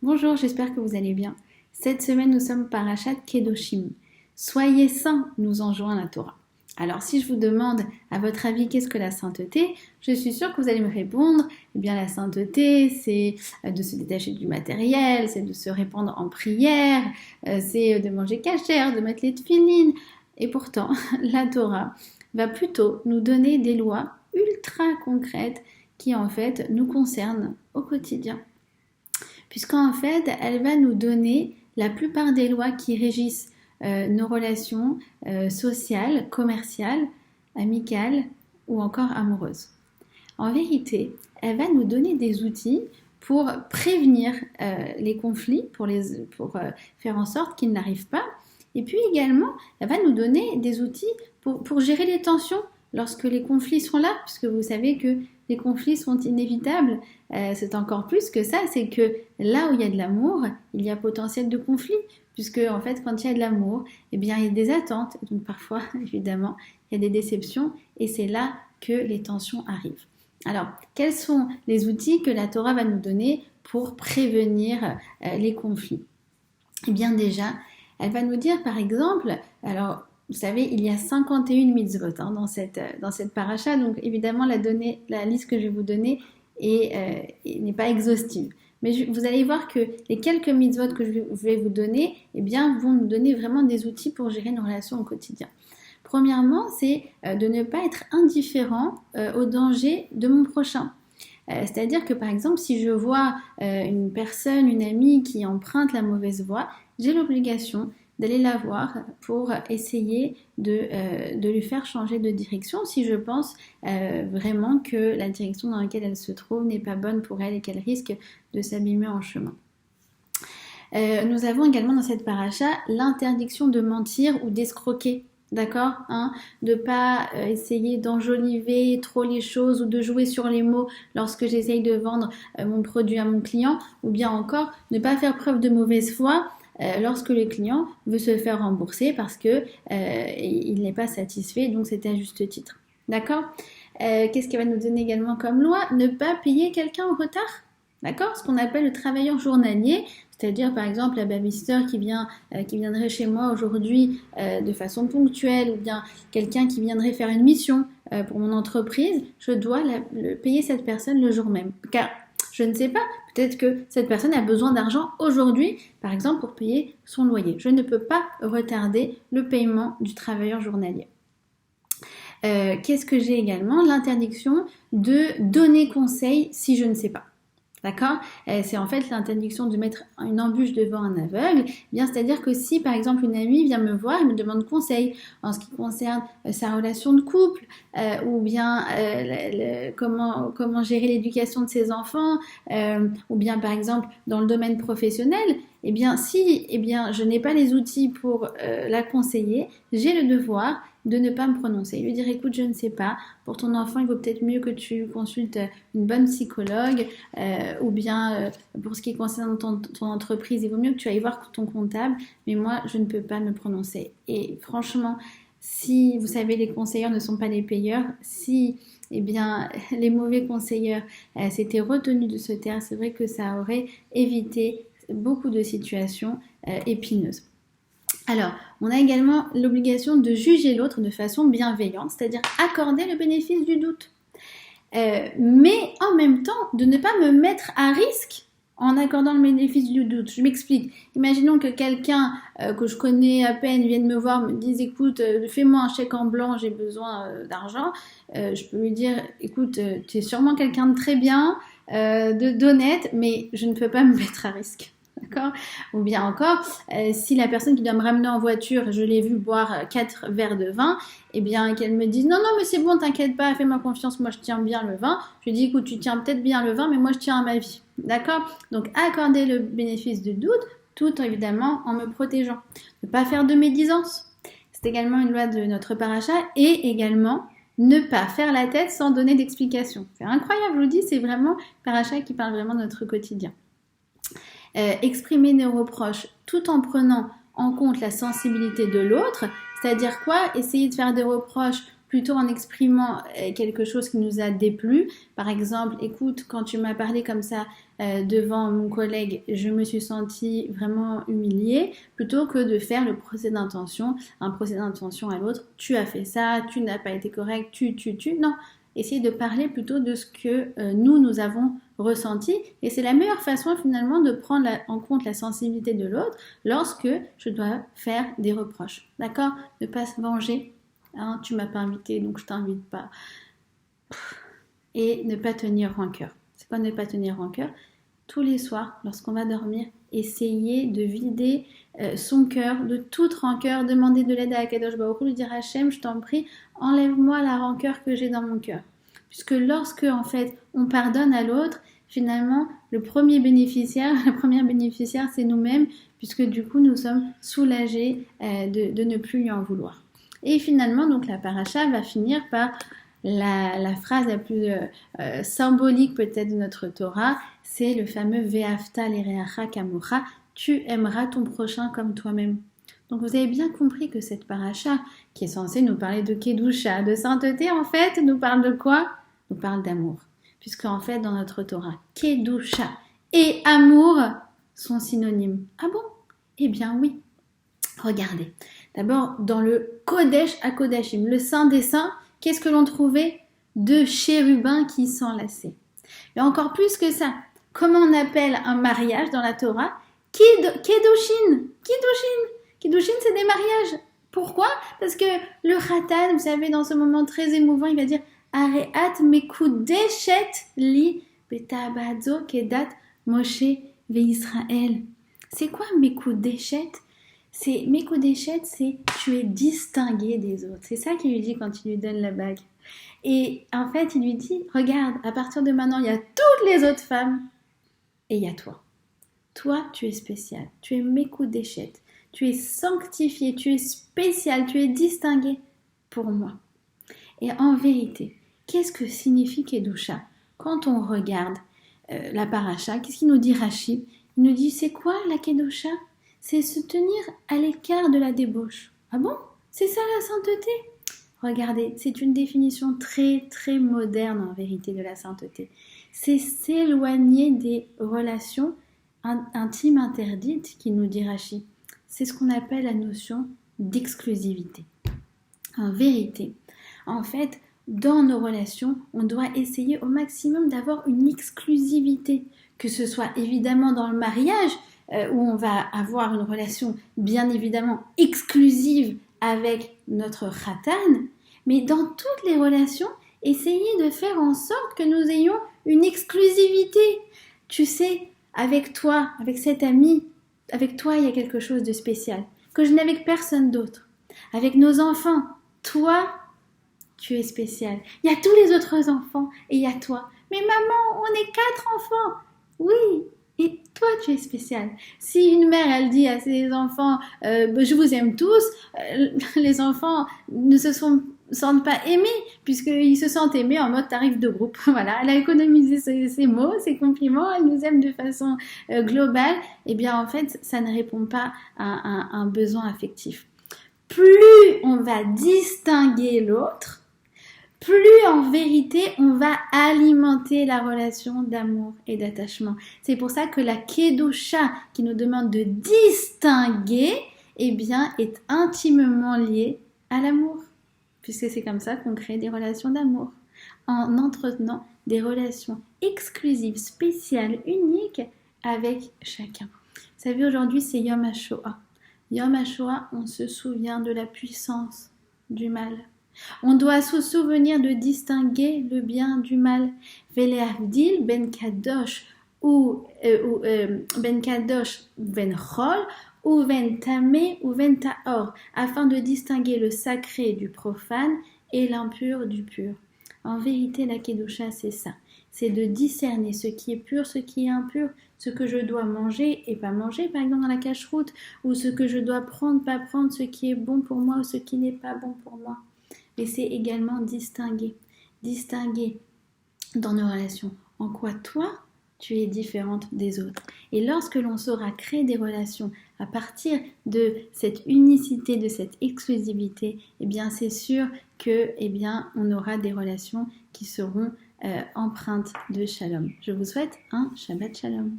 Bonjour, j'espère que vous allez bien. Cette semaine, nous sommes Parashat Kedoshim. Soyez saints, nous enjoint la Torah. Alors, si je vous demande, à votre avis, qu'est-ce que la sainteté? Je suis sûre que vous allez me répondre, eh bien, la sainteté, c'est de se détacher du matériel, c'est de se répandre en prière, c'est de manger cachère, de mettre les tefilines. Et pourtant, la Torah va plutôt nous donner des lois ultra concrètes qui, en fait, nous concernent au quotidien. Puisqu'en fait, elle va nous donner la plupart des lois qui régissent nos relations sociales, commerciales, amicales ou encore amoureuses. En vérité, elle va nous donner des outils pour prévenir les conflits, pour faire en sorte qu'ils n'arrivent pas. Et puis également, elle va nous donner des outils pour gérer les tensions lorsque les conflits sont là, puisque vous savez que les conflits sont inévitables. C'est encore plus que ça, c'est que là où il y a de l'amour, il y a potentiel de conflit, puisque en fait, quand il y a de l'amour, eh bien, il y a des attentes, donc parfois, évidemment, il y a des déceptions, et c'est là que les tensions arrivent. Alors, quels sont les outils que la Torah va nous donner pour prévenir les conflits? Eh bien déjà, elle va nous dire par exemple, alors vous savez, il y a 51 mitzvot dans cette paracha, donc évidemment la liste que je vais vous donner n'est pas exhaustive. Mais vous allez voir que les quelques mitzvot que je vais vous donner, eh bien, vont nous donner vraiment des outils pour gérer nos relations au quotidien. Premièrement, c'est de ne pas être indifférent au danger de mon prochain. C'est-à-dire que par exemple, si je vois une personne, une amie qui emprunte la mauvaise voie, j'ai l'obligation d'aller la voir pour essayer de lui faire changer de direction si je pense vraiment que la direction dans laquelle elle se trouve n'est pas bonne pour elle et qu'elle risque de s'abîmer en chemin. Nous avons également dans cette paracha l'interdiction de mentir ou d'escroquer. D'accord, de pas essayer d'enjoliver trop les choses ou de jouer sur les mots lorsque j'essaye de vendre mon produit à mon client, ou bien encore ne pas faire preuve de mauvaise foi lorsque le client veut se faire rembourser parce que il n'est pas satisfait, donc c'est à juste titre. D'accord. Qu'est-ce qu'elle va nous donner également comme loi? Ne pas payer quelqu'un en retard. D'accord, ce qu'on appelle le travailleur journalier, c'est-à-dire par exemple la babysitter qui viendrait chez moi aujourd'hui de façon ponctuelle, ou bien quelqu'un qui viendrait faire une mission pour mon entreprise, je dois payer cette personne le jour même. Car je ne sais pas, peut-être que cette personne a besoin d'argent aujourd'hui, par exemple pour payer son loyer. Je ne peux pas retarder le paiement du travailleur journalier. Qu'est-ce que j'ai également? L'interdiction de donner conseil si je ne sais pas. D'accord? C'est en fait l'interdiction de mettre une embûche devant un aveugle. Bien, c'est-à-dire que si par exemple une amie vient me voir et me demande conseil en ce qui concerne sa relation de couple ou bien comment gérer l'éducation de ses enfants ou bien par exemple dans le domaine professionnel, eh bien si je n'ai pas les outils pour la conseiller, j'ai le devoir de ne pas me prononcer, lui dire écoute je ne sais pas, pour ton enfant il vaut peut-être mieux que tu consultes une bonne psychologue ou bien pour ce qui concerne ton entreprise il vaut mieux que tu ailles voir ton comptable, mais moi je ne peux pas me prononcer. Et franchement, si vous savez les conseilleurs ne sont pas les payeurs, si les mauvais conseilleurs s'étaient retenus de se taire, c'est vrai que ça aurait évité beaucoup de situations épineuses. Alors, on a également l'obligation de juger l'autre de façon bienveillante, c'est-à-dire accorder le bénéfice du doute. Mais en même temps, de ne pas me mettre à risque en accordant le bénéfice du doute. Je m'explique. Imaginons que quelqu'un que je connais à peine vienne me voir, me dise écoute, fais-moi un chèque en blanc, j'ai besoin d'argent. Je peux lui dire écoute, tu es sûrement quelqu'un de très bien, d'honnête, mais je ne peux pas me mettre à risque. D'accord? Ou bien encore, si la personne qui doit me ramener en voiture, je l'ai vu boire 4 verres de vin, et bien qu'elle me dise non mais c'est bon, t'inquiète pas, fais-moi confiance, moi je tiens bien le vin. Je lui dis écoute, tu tiens peut-être bien le vin, mais moi je tiens à ma vie. D'accord? Donc accorder le bénéfice du doute, tout évidemment en me protégeant. Ne pas faire de médisance. C'est également une loi de notre paracha, et également ne pas faire la tête sans donner d'explication. C'est incroyable, je vous dis, c'est vraiment paracha qui parle vraiment de notre quotidien. Exprimer nos reproches tout en prenant en compte la sensibilité de l'autre, c'est-à-dire quoi? Essayer de faire des reproches plutôt en exprimant quelque chose qui nous a déplu. Par exemple, écoute, quand tu m'as parlé comme ça devant mon collègue, je me suis sentie vraiment humiliée, plutôt que de faire le procès d'intention, un procès d'intention à l'autre. Tu as fait ça, tu n'as pas été correct, non. Essayez de parler plutôt de ce que nous avons ressenti. Et c'est la meilleure façon finalement de prendre en compte la sensibilité de l'autre lorsque je dois faire des reproches. D'accord? Ne pas se venger. Hein, tu m'as pas invité, donc je t'invite pas. Et ne pas tenir rancœur. C'est quoi ne pas tenir rancœur? Tous les soirs, lorsqu'on va dormir, essayer de vider son cœur de toute rancœur, demander de l'aide à Akadosh Baruch Hu, lui dire Hachem, je t'en prie, enlève-moi la rancœur que j'ai dans mon cœur. Puisque lorsque en fait on pardonne à l'autre, finalement la première bénéficiaire c'est nous-mêmes, puisque du coup nous sommes soulagés de ne plus lui en vouloir. Et finalement donc la paracha va finir par la phrase la plus symbolique peut-être de notre Torah, c'est le fameux Ve'afta l'ereacha kamocha, tu aimeras ton prochain comme toi-même. Donc vous avez bien compris que cette paracha, qui est censée nous parler de Kedusha, de sainteté, en fait, nous parle de quoi? Nous parle d'amour. Puisque en fait, dans notre Torah, Kedusha et amour sont synonymes. Ah bon? Eh bien oui. Regardez. D'abord, dans le Kodesh HaKodashim, le Saint des Saints, qu'est-ce que l'on trouvait? Deux chérubins qui s'enlaçaient. Mais encore plus que ça, comment on appelle un mariage dans la Torah? Kedushin. Kiddushin, c'est des mariages. Pourquoi? Parce que le Khatan, vous savez, dans ce moment très émouvant, il va dire Areat mekudeshet li betabadzo kedat Moshe veIsraël. C'est quoi mekudeshet? C'est mekudeshet, c'est tu es distingué des autres. C'est ça qu'il lui dit quand il lui donne la bague. Et en fait, il lui dit regarde, à partir de maintenant, il y a toutes les autres femmes et il y a toi. Toi, tu es spécial. Tu es mekudeshet. Tu es sanctifié, tu es spécial, tu es distingué pour moi. Et en vérité, qu'est-ce que signifie Kedusha? Quand on regarde la paracha, qu'est-ce qu'il nous dit Rashi? Il nous dit, c'est quoi la Kedusha? C'est se tenir à l'écart de la débauche. Ah bon? C'est ça la sainteté? Regardez, c'est une définition très très moderne en vérité de la sainteté. C'est s'éloigner des relations intimes interdites, qui nous dit Rashi. C'est ce qu'on appelle la notion d'exclusivité. En vérité, en fait, dans nos relations, on doit essayer au maximum d'avoir une exclusivité, que ce soit évidemment dans le mariage, où on va avoir une relation bien évidemment exclusive avec notre khatan, mais dans toutes les relations, essayez de faire en sorte que nous ayons une exclusivité. Tu sais, avec toi, avec cet ami, avec toi, il y a quelque chose de spécial, que je n'ai avec personne d'autre. Avec nos enfants, toi, tu es spécial. Il y a tous les autres enfants et il y a toi. Mais maman, on est 4 enfants. Oui, et toi, tu es spécial. Si une mère, elle dit à ses enfants, je vous aime tous, les enfants ne sentent pas aimés, puisqu'ils se sentent aimés en mode tarif de groupe. Voilà, elle a économisé ses mots, ses compliments, elle nous aime de façon globale. Eh bien, en fait, ça ne répond pas à un besoin affectif. Plus on va distinguer l'autre, plus en vérité on va alimenter la relation d'amour et d'attachement. C'est pour ça que la Kedusha, qui nous demande de distinguer, eh bien, est intimement liée à l'amour. Puisque c'est comme ça qu'on crée des relations d'amour, en entretenant des relations exclusives, spéciales, uniques avec chacun. Vous savez, aujourd'hui, c'est Yom HaShoah. Yom HaShoah, on se souvient de la puissance du mal. On doit se souvenir de distinguer le bien du mal. Velehavdil ben kadosh ou ben kadosh ben chol ou ben tamé ou ben taor, afin de distinguer le sacré du profane et l'impur du pur. En vérité, la Kedusha, c'est ça. C'est de discerner ce qui est pur, ce qui est impur, ce que je dois manger et pas manger, par exemple dans la cache-route, ou ce que je dois prendre, pas prendre, ce qui est bon pour moi ou ce qui n'est pas bon pour moi. Et c'est également distinguer dans nos relations. En quoi toi, tu es différente des autres. Et lorsque l'on saura créer des relations à partir de cette unicité, de cette exclusivité, eh bien c'est sûr que on aura des relations qui seront empreintes de shalom. Je vous souhaite un Shabbat Shalom.